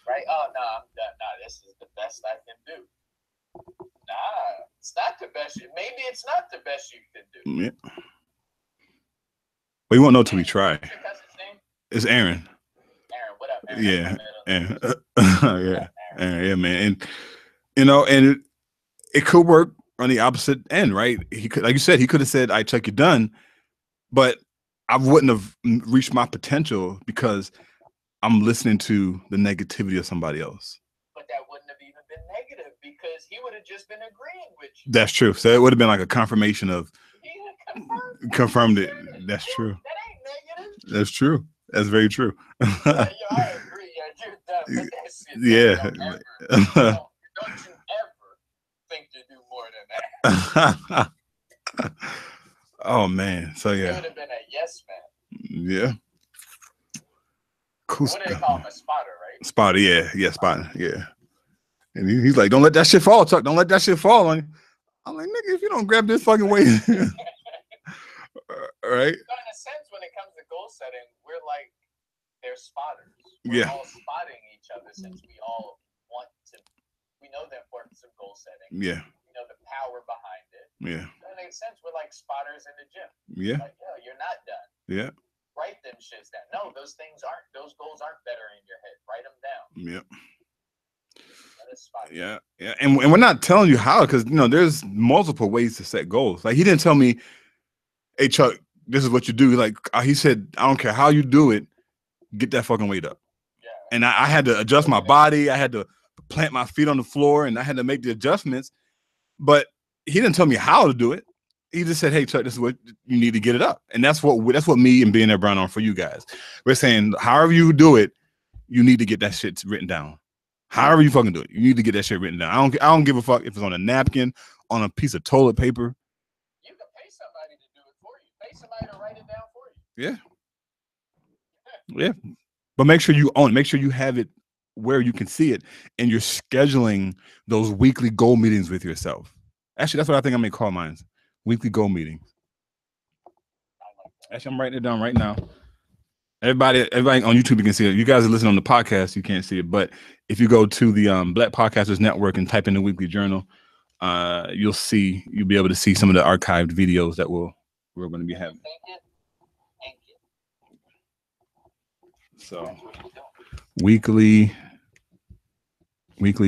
S1: Right? Oh, no, I'm done. Nah, this is the best I can do. Nah, it's not the best. Maybe it's not the best you can do.
S2: Yeah. We won't know till we try.
S1: What's your cousin's name?
S2: It's Aaron.
S1: Aaron, what up, Aaron?
S2: Yeah. Aaron. Aaron, yeah, man. And you know, and it could work on the opposite end, right? He could, like you said, he could have said, "I Chuck, you're done," but I wouldn't have reached my potential because I'm listening to the negativity of somebody else.
S1: But that wouldn't have even been negative because he would have just been agreeing with you.
S2: That's true. So it would have been like a confirmation of confirmed it. That's true.
S1: That ain't negative.
S2: That's true. That's very true.
S1: I agree. Yeah, you're done. But that's it.
S2: Yeah.
S1: Don't you ever think to do more than that.
S2: Oh man. So yeah.
S1: It would have been a yes man.
S2: Yeah. Cool.
S1: What do they call him? A spotter, right?
S2: Spotter, yeah, spotter, yeah. And he's like, "Don't let that shit fall, Chuck. Don't let that shit fall on you." I'm like, "Nigga, if you don't grab this fucking weight." Right?
S1: So in a sense, when it comes to goal setting, we're like they're spotters. We're all spotting each other since we all want to. We know the importance of goal setting.
S2: Yeah.
S1: We know the power behind it.
S2: Yeah.
S1: So in a sense, we're like spotters in the gym.
S2: Yeah.
S1: Like, yo, you're not done.
S2: Yeah.
S1: Write them shits down. No, those goals aren't better in your head. Write them down.
S2: Yep.
S1: Yeah.
S2: Yeah. And we're not telling you how, because you know there's multiple ways to set goals. Like he didn't tell me, "Hey Chuck, this is what you do." Like he said, "I don't care how you do it, get that fucking weight up."
S1: Yeah.
S2: And I had to adjust my body. I had to plant my feet on the floor, and I had to make the adjustments. But he didn't tell me how to do it. He just said, "Hey Chuck, this is what you need to get it up." And that's what me and Billionaire Brown are for you guys. We're saying, however you do it, you need to get that shit written down. However you fucking do it, you need to get that shit written down. I don't give a fuck if it's on a napkin, on a piece of toilet paper.
S1: You can pay somebody to do it for you. Pay somebody to write it down for you.
S2: Yeah. Yeah. But make sure you own it. Make sure you have it where you can see it, and you're scheduling those weekly goal meetings with yourself. Actually, that's what I think I'm gonna call mine. Weekly goal meetings. Actually, I'm writing it down right now. Everybody on YouTube, you can see it. You guys are listening on the podcast, you can't see it. But if you go to the Black Podcasters Network and type in the weekly journal, you'll be able to see some of the archived videos that we're going to be having.
S1: Thank you.
S2: So weekly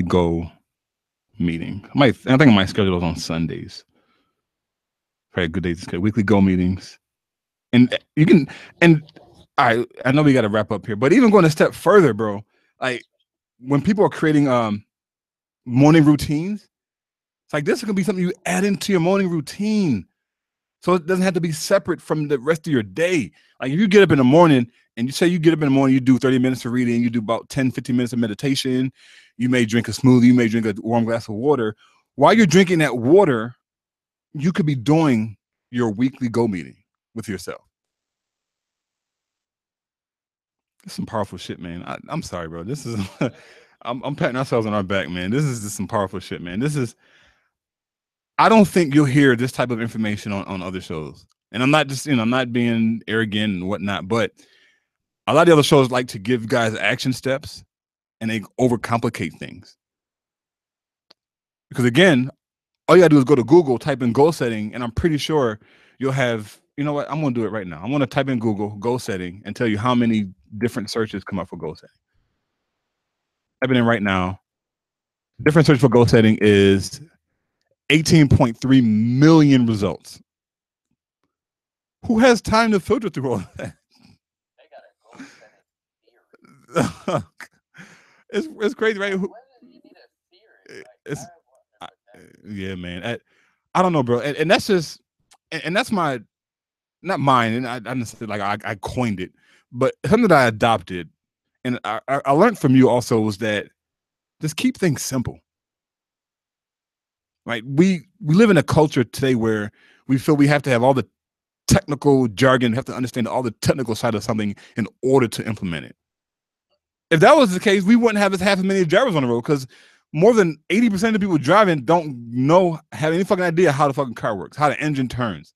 S2: goal meeting. I think I might schedule those on Sundays. Probably a good day to schedule weekly goal meetings. And you can, and I know we got to wrap up here, but even going a step further, bro, like when people are creating morning routines, it's like this can be something you add into your morning routine. So it doesn't have to be separate from the rest of your day. Like if you get up in the morning and you say you get up in the morning, you do 30 minutes of reading, you do about 10, 15 minutes of meditation, you may drink a smoothie, you may drink a warm glass of water. While you're drinking that water, you could be doing your weekly goal meeting with yourself. It's some powerful shit, man. I'm sorry, bro. This is I'm patting ourselves on our back, man. This is just some powerful shit, man. This is I don't think you'll hear this type of information on other shows. And I'm not just, I'm not being arrogant and whatnot, but a lot of the other shows like to give guys action steps and they overcomplicate things. Because again, all you gotta do is go to Google, type in goal setting, and I'm pretty sure you'll have, you know what? I'm gonna do it right now. I'm gonna type in Google goal setting and tell you how many different searches come up for goal setting. Type it in right now. Different search for goal setting is 18.3 million results. Who has time to filter through all of that?
S1: They got a goal setting theory.
S2: It's crazy, right?
S1: You need a theory.
S2: It's yeah, man. I don't know, bro. And that's just, and that's my, not mine. And I didn't like I coined it, but something that I adopted, and I learned from you also was that just keep things simple. Right? We live in a culture today where we feel we have to have all the technical jargon, have to understand all the technical side of something in order to implement it. If that was the case, we wouldn't have half as many drivers on the road because more than 80% of the people driving don't have any fucking idea how the fucking car works, how the engine turns,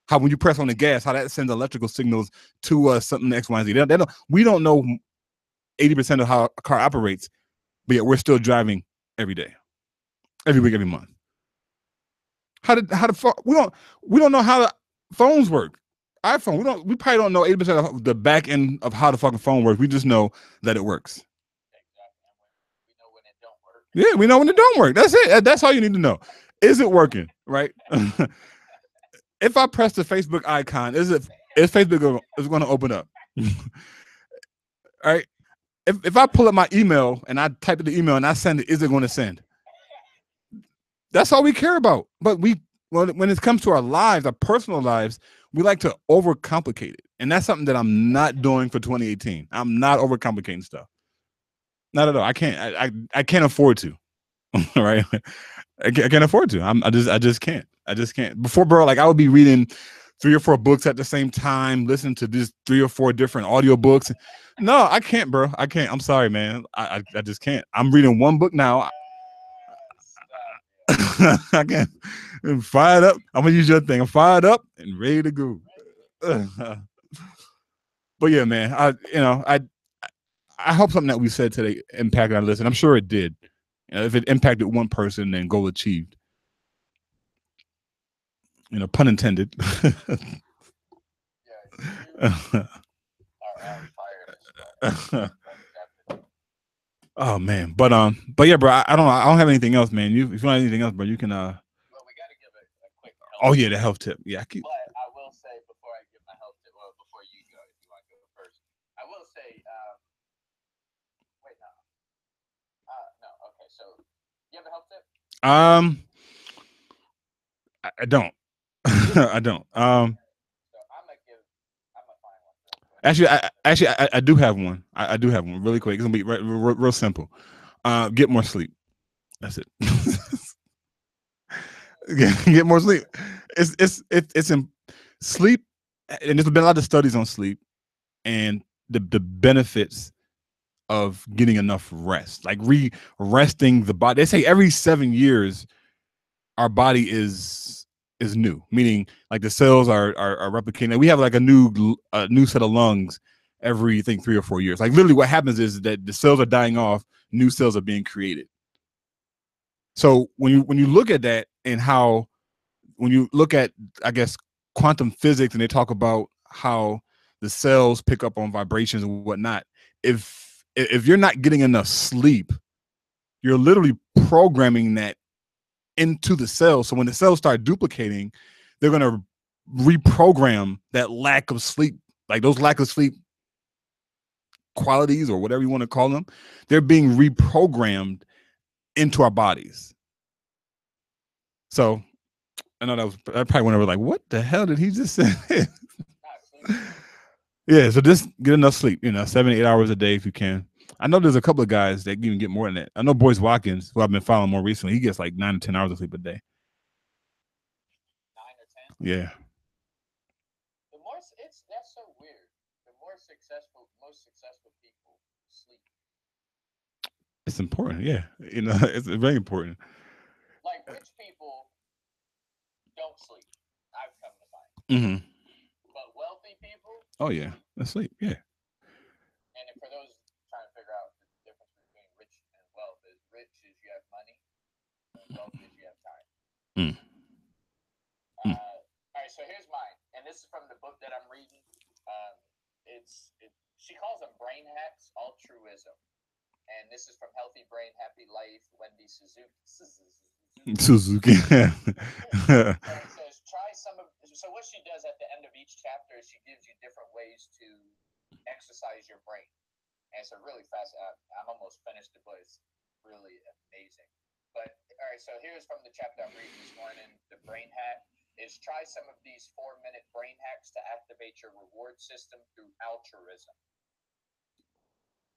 S2: how when you press on the gas, how that sends electrical signals to something X, Y, and Z. We don't know 80% of how a car operates, but yet we're still driving every day, every week, every month. We don't know how the phones work. iPhone, we probably don't know 80% of the back end of how the fucking phone works. We just know that it works.
S1: We know when it don't work.
S2: Yeah, we know when it don't work. That's it. That's all you need to know. Is it working? Right? If I press the Facebook icon, is Facebook is going to open up? All right. If I pull up my email and I type in the email and I send it, is it going to send? That's all we care about. But when it comes to our lives, our personal lives, we like to overcomplicate it. And that's something that I'm not doing for 2018. I'm not overcomplicating stuff. Not at all. I can't afford to. Right? I can't afford to. I just can't. I just can't. Before, bro, like I would be reading 3 or 4 books at the same time, listening to these 3 or 4 different audiobooks. No, I can't, bro. I can't. I'm sorry, man. I just can't. I'm reading one book now. I can't. I'm fired up. I'm gonna use your thing. I'm fired up and ready to go. But yeah, man. I hope something that we said today impacted our listen. I'm sure it did. If it impacted one person, then goal achieved. Pun intended. Oh man, but yeah, bro. I don't have anything else, man. If you want anything else, bro, you can.
S1: Well, we got to give a quick.
S2: Oh yeah, the health tip. Yeah,
S1: But I will say before I give my health tip, well, before you go, if you want to go first, I will say. Wait, no. No. Okay, so you have a health tip?
S2: I don't. I don't.
S1: So I'm gonna find one.
S2: I do have one. I do have one really quick. It's gonna be real simple. Get more sleep. That's it. Get more sleep. It's in sleep, and there's been a lot of studies on sleep and the benefits of getting enough rest, like resting the body. They say every 7 years, our body is new, meaning like the cells are replicating. We have like a new set of lungs every 3 or 4 years. Like literally, what happens is that the cells are dying off, new cells are being created. So when you look at that and how when you look at, I guess, quantum physics, and they talk about how the cells pick up on vibrations and whatnot, if you're not getting enough sleep, you're literally programming that into the cells. So when the cells start duplicating, they're going to reprogram that lack of sleep, like those lack of sleep qualities or whatever you want to call them. They're being reprogrammed into our bodies. So I know I probably went over like, what the hell did he just say? Yeah, so just get enough sleep, 7 to 8 hours a day if you can. I know there's a couple of guys that even get more than that. I know Boyce Watkins, who I've been following more recently, he gets like 9 to 10 hours of sleep a day.
S1: 9 or 10?
S2: Yeah.
S1: That's so weird. the most successful people sleep.
S2: It's important. Yeah. It's very important.
S1: Like rich people don't sleep. I've come to find,
S2: Hmm.
S1: but wealthy people
S2: Oh yeah.
S1: sleep.
S2: Asleep. Yeah.
S1: And for those trying to figure out the difference between rich and wealth, is rich is you have money, and wealth is you have time.
S2: Mm. Mm.
S1: All right, so here's mine, and this is from the book that I'm reading. Um, she calls them brain hacks, altruism, and this is from Healthy Brain, Happy Life, Wendy Suzuki.
S2: Suzuki.
S1: So it says try some of. So what she does at the end of each chapter is she gives you different ways to exercise your brain, and it's a really fast. I'm almost finished the book. It's really amazing. But all right, so here's from the chapter I'm reading this morning. The brain hack is try some of these 4-minute brain hacks to activate your reward system through altruism.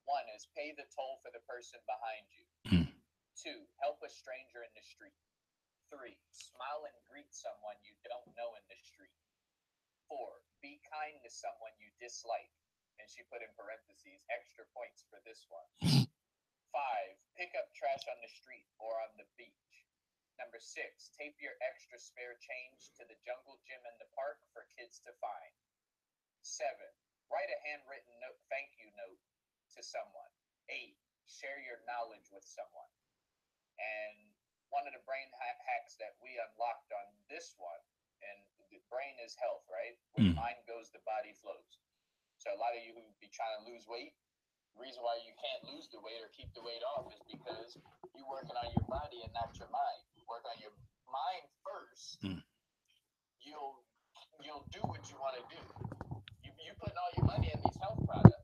S1: One is pay the toll for the person behind you.
S2: Mm.
S1: 2, help a stranger in the street. 3, smile and greet someone you don't know in the street. 4, be kind to someone you dislike. And she put in parentheses, extra points for this one. 5, pick up trash on the street or on the beach. Number 6, tape your extra spare change to the jungle gym in the park for kids to find. 7, write a handwritten thank you note to someone. 8, share your knowledge with someone. And one of the brain hacks that we unlocked on this one, and the brain is health, right? Where the mind goes, the body flows. So a lot of you who be trying to lose weight, the reason why you can't lose the weight or keep the weight off is because you're working on your body and not your mind. Work on your mind first. You'll do what you want to do. You putting all your money in these health products.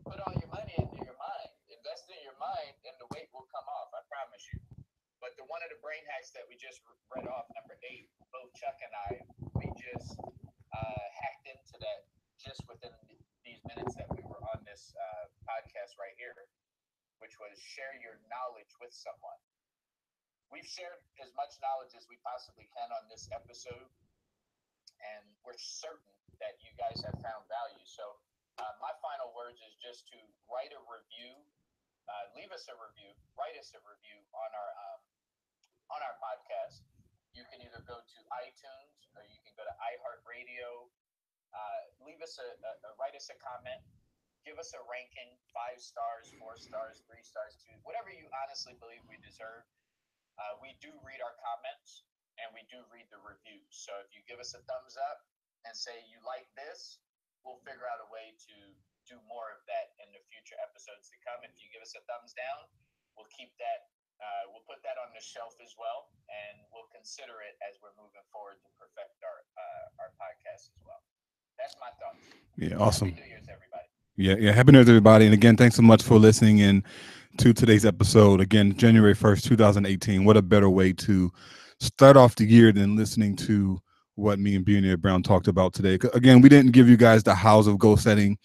S1: Put all your money into your mind. Invest in your mind, and the weight will come off. I promise you. But one of the brain hacks that we just read off, number 8, both Chuck and I, we just hacked into that just within these minutes that we were on this podcast right here, which was share your knowledge with someone. We've shared as much knowledge as we possibly can on this episode, and we're certain that you guys have found value. So my final words is just to write a review, leave us a review, write us a review on our podcast. You can either go to iTunes or you can go to iHeartRadio. Leave us write us a comment. Give us a ranking, 5 stars, 4 stars, 3 stars, 2, whatever you honestly believe we deserve. We do read our comments and we do read the reviews. So if you give us a thumbs up and say you like this, we'll figure out a way to do more of that in the future episodes to come. If you give us a thumbs down, we'll keep that. We'll put that on the shelf as well, and we'll consider it as we're moving forward to perfect our podcast as well. That's my thoughts.
S2: Yeah, awesome.
S1: Happy New Year's, everybody.
S2: Yeah. Happy New Year's, everybody. And again, thanks so much for listening in to today's episode. Again, January 1st, 2018. What a better way to start off the year than listening to what me and Billionaire Brown talked about today. Again, we didn't give you guys the hows of goal setting.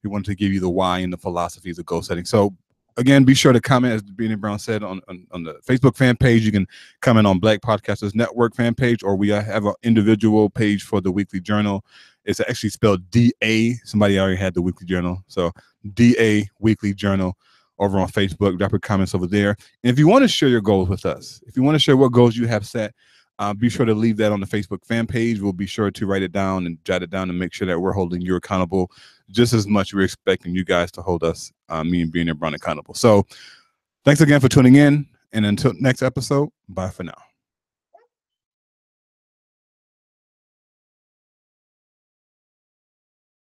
S2: We wanted to give you the why and the philosophies of goal setting. So again, be sure to comment, as Billionaire Brown said, on the Facebook fan page. You can comment on Black Podcasters Network fan page, or we have an individual page for the Weekly Journal. It's actually spelled DA. Somebody already had the Weekly Journal. So DA Weekly Journal over on Facebook. Drop your comments over there. And if you want to share your goals with us, if you want to share what goals you have set, be sure to leave that on the Facebook fan page. We'll be sure to write it down and jot it down and make sure that we're holding you accountable just as much we're expecting you guys to hold us, me and Billionaire Brown, accountable. So thanks again for tuning in. And until next episode, bye for now.